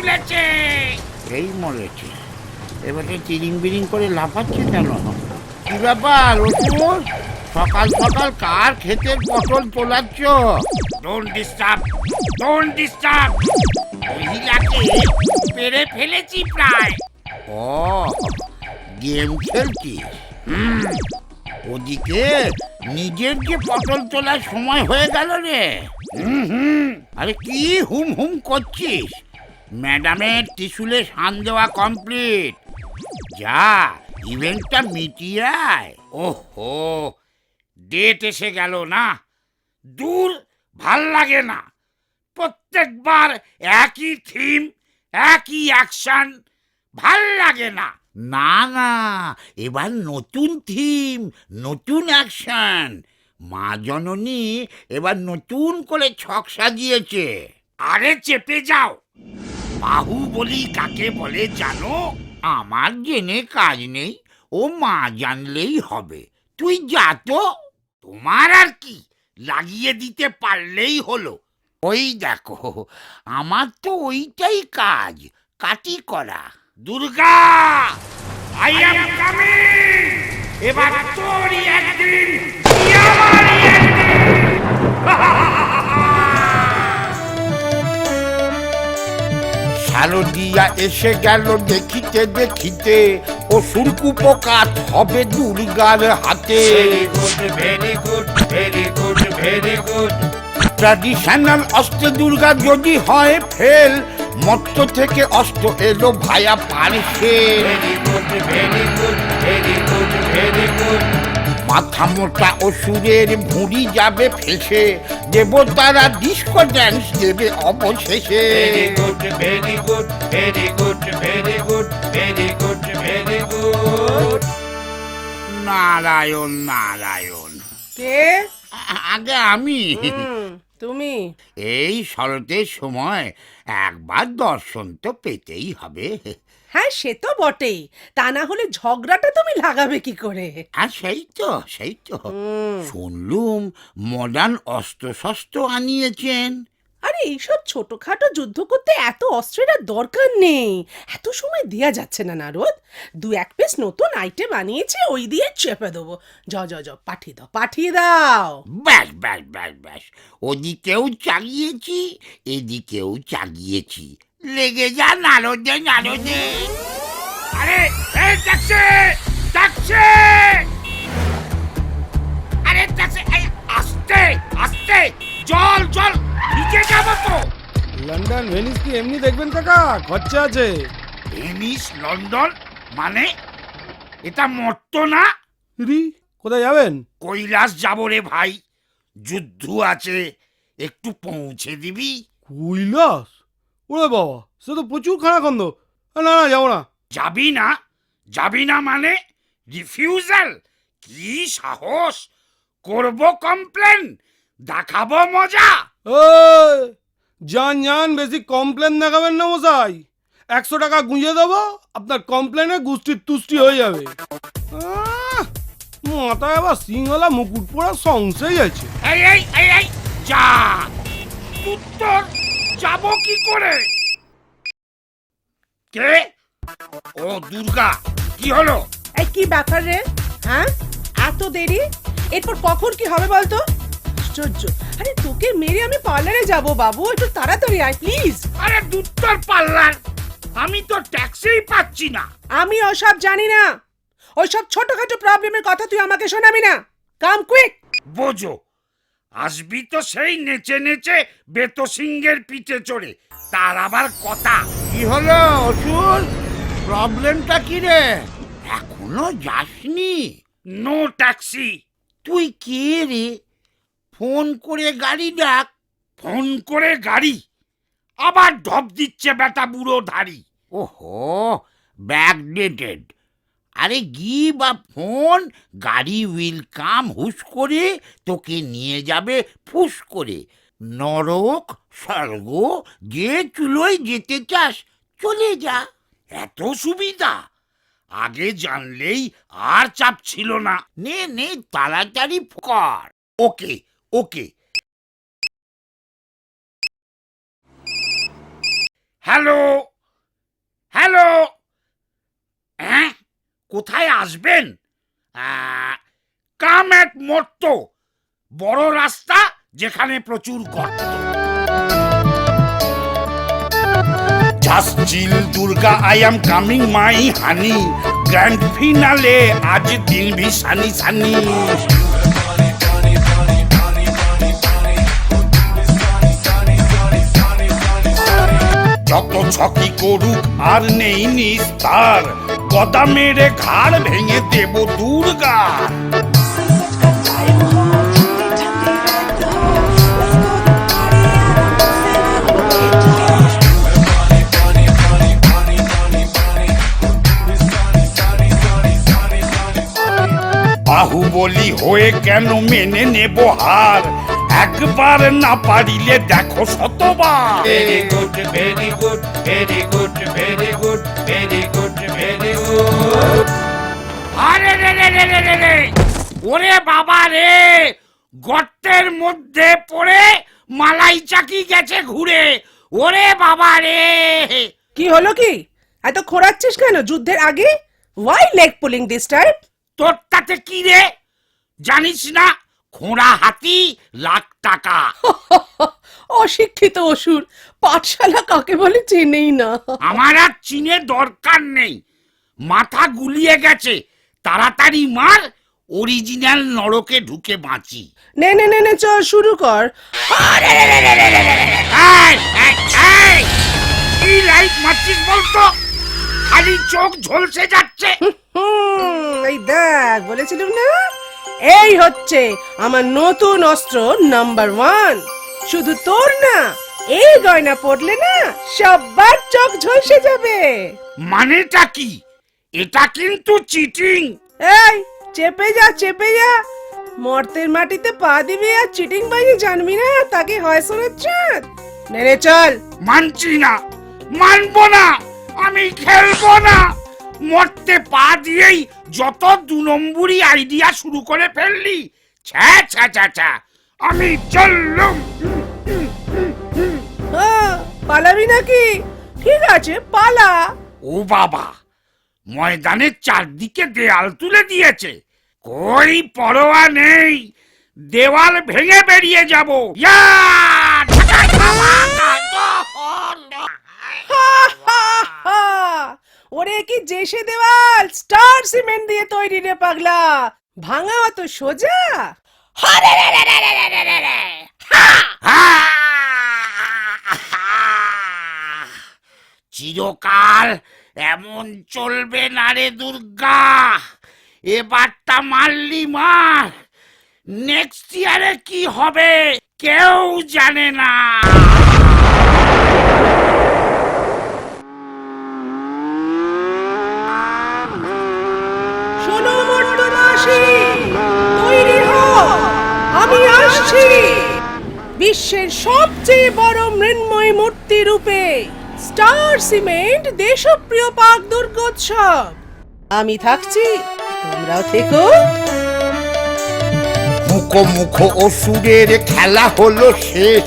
তুলেছে। এই মরেছে, এবারে চিরিং বিরিং করে লাফাচ্ছে কেন? কি ব্যাপার অসুর, সকাল সকাল কার ক্ষেতের পটল তোলাচ্ছ? Don't disturb, don't disturb. মহিলাকে পেরে ফেলেছি প্রায়। ও, গেম খেলছিস? ওদিকে নিজের যে পটল তোলার সময় হয়ে গেল রে। আরে কি হুম হুম করছিস? ম্যাডামের ত্রিশুলে শান দেওয়া কমপ্লিট। যা, ইভেন্টটা মিটিয়ে আয়। ওহো, ডেট এসে গেল না। দূর, ভাল লাগে না। প্রত্যেকবার একই থিম, একই অ্যাকশন, ভাল লাগে না। না না, এবার নতুন থিম, নতুন অ্যাকশন। মা জননী এবার নতুন করে ছক সাজিয়েছে। আরে চেপে যাও। বাহুবলী কাকে বলে জানো? আমার জেনে কাজ নেই, ও মা জানলেই হবে। তুই যা তো। তোমার আর কি, লাগিয়ে দিতে পারলেই হলো। ওই দেখো, আমার তো ওইটাই কাজ, কাটি করা। Durga, I am coming. এবার তোরই একদিন, কি আমারই একদিন। শারদিয়া এসে গেল দেখিতে দেখিতে, ও সুরকুপকাত হবে দুর্গার হাতে। Very good, very good, very good, very good. Traditional অস্ত্রে দুর্গা যদি হয় ফেল, মত্ত থেকে অস্ত্র এলো ভায়া পারছে। Very good, very good, very good, very good. মাথা মোটা অসুরের ভুঁড়ি যাবে ফেসে, দেবতারা ডিস্কো ড্যান্স দেবে অবশেষে। Very good, very good, very good, very good, very good, very good. Narayan Narayan. কে? আগে আমি। তুমি? এই শরতের সময় একবার দর্শন তো পেতেই হবে। হ্যাঁ, সে তো বটেই। তা না হলে ঝগড়াটা তুমি লাগাবে কি করে? আর সেই তো শুনলুম মডার্ন অস্ত্র শস্ত্র আনিয়েছেন। আরে এইসব ছোটখাটো যুদ্ধ করতে এত অস্ত্রের আর দরকার নেই। এত সময় দেয়া যাচ্ছে না নারদ। দু এক পিস নতুন আইটেম আনিয়েছে, ওই দিয়ে চেপে দেবো। যাও যাও যাও, পাঠিয়ে দাও, পাঠিয়ে দাও। ব্যাস ব্যাস ব্যাস ব্যাস, ওদিকেও চাগিয়েছি, এদিকেও চাগিয়েছি। লেগে যা নারদে নারদে। আরে এই ট্যাক্সি, ট্যাক্সি। আরে ট্যাক্সি, এই আস্তে আস্তে। জল জল, নিচে যাবো তো। লন্ডন ভেনিস কি এমনি দেখবেন কাকা? খরচা আছে। ভেনিস লন্ডন মানে? এটা মর্ত না? রি, কোথায় যাবেন? কৈলাস যাবো রে ভাই, যুদ্ধ আছে, একটু পৌঁছে দিবি? কৈলাস? ওরে বাবা, সে তো প্রচুর খানাখন্দ। না না, যাবো না। যাবি না? যাবি না মানে রিফিউজাল? কি সাহস! করব কমপ্লেন, দেখাবো মজা। ওই, যান যান, বেশি কমপ্লেন দেখাবেন না মশাই। 100 টাকা গুঁজে দেবো, আপনার কমপ্লেনে গুষ্টির তুষ্টি হয়ে যাবে। মাথায় আবার সিংহলা মুকুট পরা সংশয় আছে। এই এই এই এই, যা। উত্তর যাব কি করে? কে? ও দুর্গা, কি হলো? এই কি ব্যাপার রে? হ্যাঁ, এত দেরি? এরপর কখন কি হবে বলতো? আশ্চর্য। আরে তোকে মেরে আমি পার্লারে যাব বাবু, একটু তাড়াতাড়ি আয় প্লিজ। আরে দুত্তর পাল্লার, আমি তো ট্যাক্সিই পাচ্ছি না। আমি ওসব জানি না। ওইসব ছোটখাটো প্রবলেমের কথা তুই আমাকে শোনাবি না। কাম কুইক। বোঝো, আসবি তো সেই নেচে নেচে বেতো সিংহের পিঠে চড়ে, তার আবার কথা। কি হলো অসুর, প্রবলেমটা কি রে? এখনো যাসনি? No taxi. তুই কে রে? ফোন করে গাড়ি ডাক। ফোন করে গাড়ি? আবার ঢপ দিচ্ছে বেটা বুড়ো ধাড়ি। ওহো, ব্যাকডেটেড। আরে গিভ আ ফোন, গাড়ি উইল কাম হুশ করে, তোকে নিয়ে যাবে ফুস করে। নরক স্বর্গ যে চুলোয় যেতে চাস চলে যা। এত সুবিধা? আগে জানলেই আর চাপ ছিল না। নে নে, তাড়াতাড়ি কর। ওকে ওকে। হ্যালো, হ্যালো, হ্যাঁ, কোথায় আসবেন? কাম এক মর্ত, বড় রাস্তা যেখানে প্রচুর গর্ত। Just chill Durga, I am coming my honey, grand finale আজ দিন ভি সানি সানি। যত ছকি করুক আর নেই নিস্তার, গদা মেরে ঘাড় ভেঙে দেব দুর্গা। বাহুবলী হয়ে কেন মেনে নেব হার, একবার না পারিলে দেখো শতবার। Very good, very good, very good, very good, very good, very good. আরে রে রে রে রে রে রে, ওরে বাবা রে, গর্তের মধ্যে পড়ে মালাই চাকি গেছে ঘুরে। ওরে বাবা রে, কি হলো কি? এত খোঁড়াচ্ছিস কেন যুদ্ধের আগে? Why leg pulling this time? তোর তাতে কি রে? জানিস না খোঁড়া হাতি লাখ টাকা। অশিক্ষিত অসুর, পাঠশালা কাকে বলে চেনেই না। আমার আর চিনে দরকার নেই, মাথা গুলিয়ে গেছে। তাড়াতাড়ি মার, অরিজিনাল নরকে ঢুকে বাঁচি। নে নে নে নে, চল শুরু কর। আরে রে রে রে রে রে রে রে রে। এই, এই, এই, কি লাইট মারছিস বলতো? খালি চোখ ঝলসে যাচ্ছে। এই দেখ, বলেছিলাম না, এই হচ্ছে আমার নতুন অস্ত্র নাম্বার 1। শুধু তোর না, এই গয়না পড়লে না সবার চোখ ঝলসে যাবে। মানেটা কি? এটা কিন্তু চিটিং। এই চেপে যা, চেপে যা। মর্তের মাটিতে পা দিবি আর চিটিং বাইরে জানবি না, তাকে হয় শোনাচ্ছে। নে রে চল। মানছি না, মানবো না, আমি খেলবো না। মরতে পা দিয়েই যত 2 নম্বরই আইডিয়া শুরু করে ফেললি। ছ্যা ছ্যা ছ্যা ছ্যা, আমি চললুম। হ্যাঁ, পালাবি নাকি? ঠিক আছে, পালা। ও বাবা, ময়দানের চারদিকে দেয়াল তুলে দিয়েছে। কই পরোয়া নেই, দেওয়াল ভেঙে বেরিয়ে যাব। ইয়া! ঢাকা খাওয়া, ওরে কি জেসে দেওয়াল, স্টার সিমেন্ট দিয়ে তৈরি রে পাগলা। ভাঙা অত সোজা? চিরকাল এমন চলবে না রে দুর্গা। এবারটা মারলি মার, নেক্সট ইয়ারে কি হবে কেউ জানে না। শোনো মর্তবাসী, তৈরি হও, আমি আসছি। বিশ্বের সবচেয়ে বড় মৃন্ময় মূর্তি রূপে স্টার সিমেন্ট দেশপ্রিয় পাক দুর্গোৎসব। আমি থাকছি, তোমরাও থেকো। মুখো মুখো অসুরের খেলা হলো শেষ,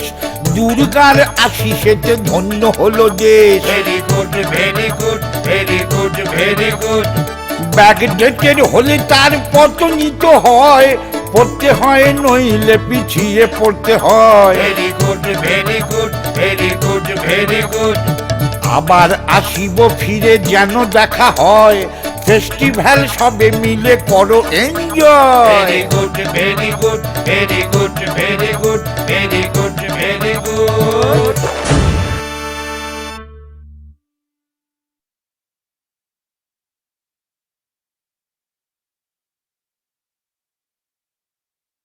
দুর্গার আশিসেতে ধন্য হলো দেশ। Very good, very good, very good, very good. Backdated হলে তার পতনিত হয়, পড়তে হয় নইলে পিছিয়ে পড়তে হয়। Very good, very good, very good, very good. আবার আসিব ফিরে যেন দেখা হয়, ফেস্টিভ্যাল সবে মিলে করো enjoy. Very good, very good, very good, very good, very good,